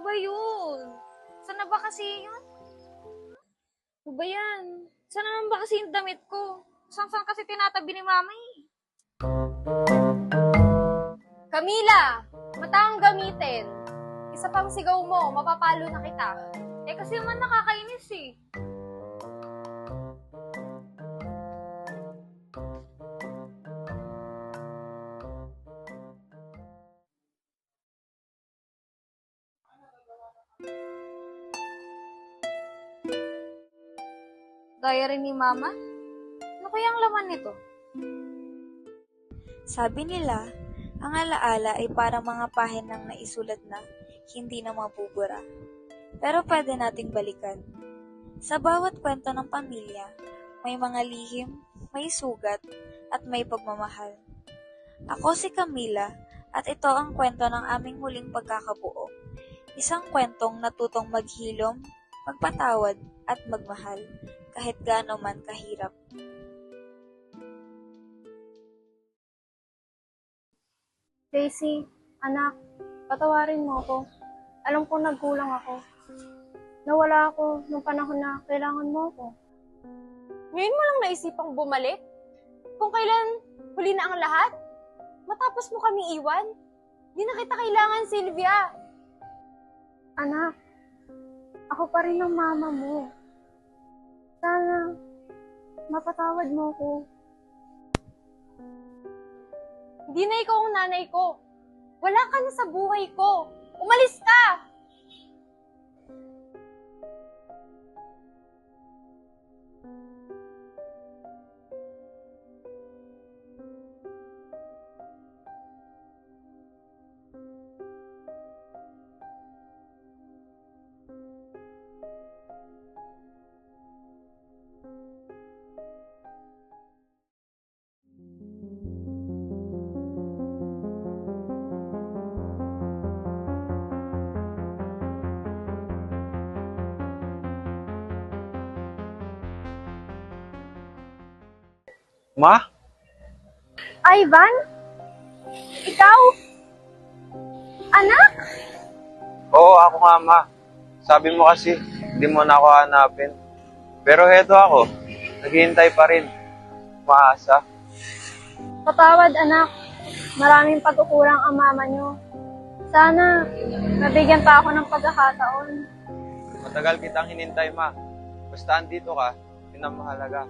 ba yun? Saan na ba kasi yun? Ano ba yan? Saan naman ba kasi yung damit ko? Saan kasi tinatabi ni mama eh? Camila! Mata ang gamitin. Isa pang sigaw mo, mapapalo na kita. Eh kasi naman nakakainis eh. Diary ni mama? Ano kayang laman nito? Sabi nila, ang alaala ay parang mga pahinang naisulat na hindi na mabubura. Pero pwede nating balikan. Sa bawat kwento ng pamilya, may mga lihim, may sugat, at may pagmamahal. Ako si Camila, at ito ang kwento ng aming huling pagkakabuo. Isang kwentong natutong maghilom, magpatawad, at magmahal, kahit gaano man kahirap. Daisy, anak, patawarin mo ako. Alam kong nagkulang ako. Nawala ako nung panahon na kailangan mo ako. Ngayon mo lang naisipang bumalik? Kung kailan huli na ang lahat? Matapos mo kami iwan? Di na kita kailangan, Sylvia. Anak, ako pa rin ang mama mo. Sana, mapatawad mo ko. Hindi na ikaw ang nanay ko. Wala ka na sa buhay ko. Umalis ka! Ma? Ivan? Ikaw? Anak? Oo, ako nga, Ma. Sabi mo kasi, hindi mo na ako hanapin. Pero heto ako, naghihintay pa rin. Maasa. Patawad, anak. Maraming pagkukulang ang mama niyo. Sana, nabigyan pa ako ng pagkakataon. Matagal kitang hinintay, Ma. Basta andito ka, yun ang mahalaga.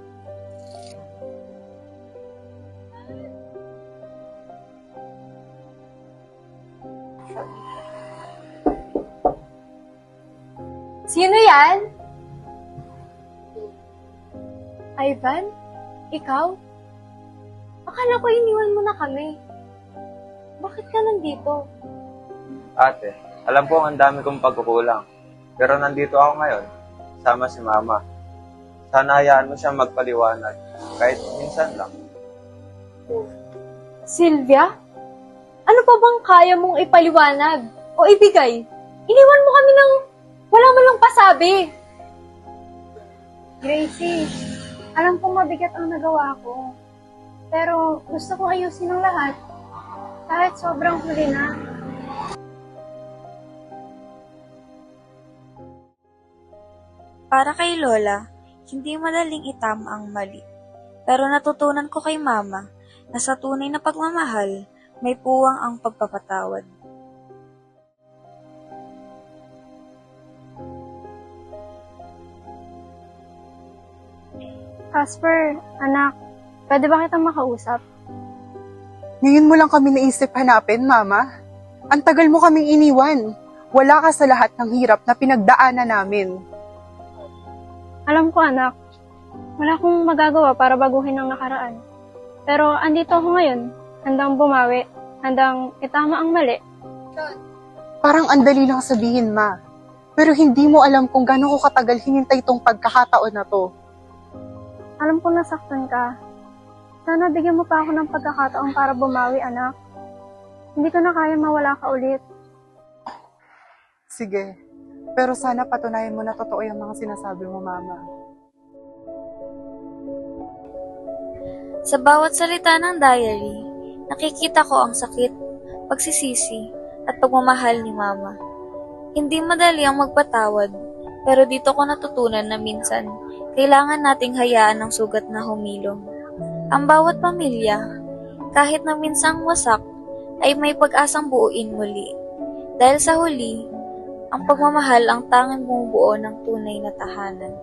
Sino yan? Ivan? Ikaw? Akala ko iniwan mo na kami. Bakit ka nandito? Ate, alam ko ang dami kong pagkukulang. Pero nandito ako ngayon, sama si Mama. Sana hayaan mo siya magpaliwanag, kahit minsan lang. Sylvia? Ano pa bang kaya mong ipaliwanag o ibigay? Iniwan mo kami ng wala man lang pasabi. Gracie, alam kong mabigat ang nagawa ko. Pero gusto kong ayusin ang lahat. Kahit sobrang huli na. Para kay Lola, hindi madaling itama ang mali. Pero natutunan ko kay Mama na sa tunay na pagmamahal, may puwang ang pagpapatawad. Casper, anak, pwede ba kitang makausap? Ngayon mo lang kami naisip hanapin, Mama. Ang tagal mo kaming iniwan. Wala ka sa lahat ng hirap na pinagdaanan namin. Alam ko, anak, wala akong magagawa para baguhin ang nakaraan. Pero andito ako ngayon, handang bumawi, handang itama ang mali. Parang andali lang sabihin, Ma. Pero hindi mo alam kung gaano ko katagal hinintay itong pagkakataon na to. Alam ko nasaktan ka. Sana bigyan mo pa ako ng pagkakataon para bumawi, anak. Hindi ko na kaya mawala ka ulit. Sige. Pero sana patunayan mo na totoo yung mga sinasabi mo, Mama. Sa bawat salita ng diary, nakikita ko ang sakit, pagsisisi, at pagmamahal ni Mama. Hindi madali ang magpatawad, pero dito ko natutunan na minsan, kailangan nating hayaan ang sugat na humilom. Ang bawat pamilya, kahit na minsang wasak, ay may pag-asang buuin muli. Dahil sa huli, ang pagmamahal ang tanging bumubuo ng tunay na tahanan.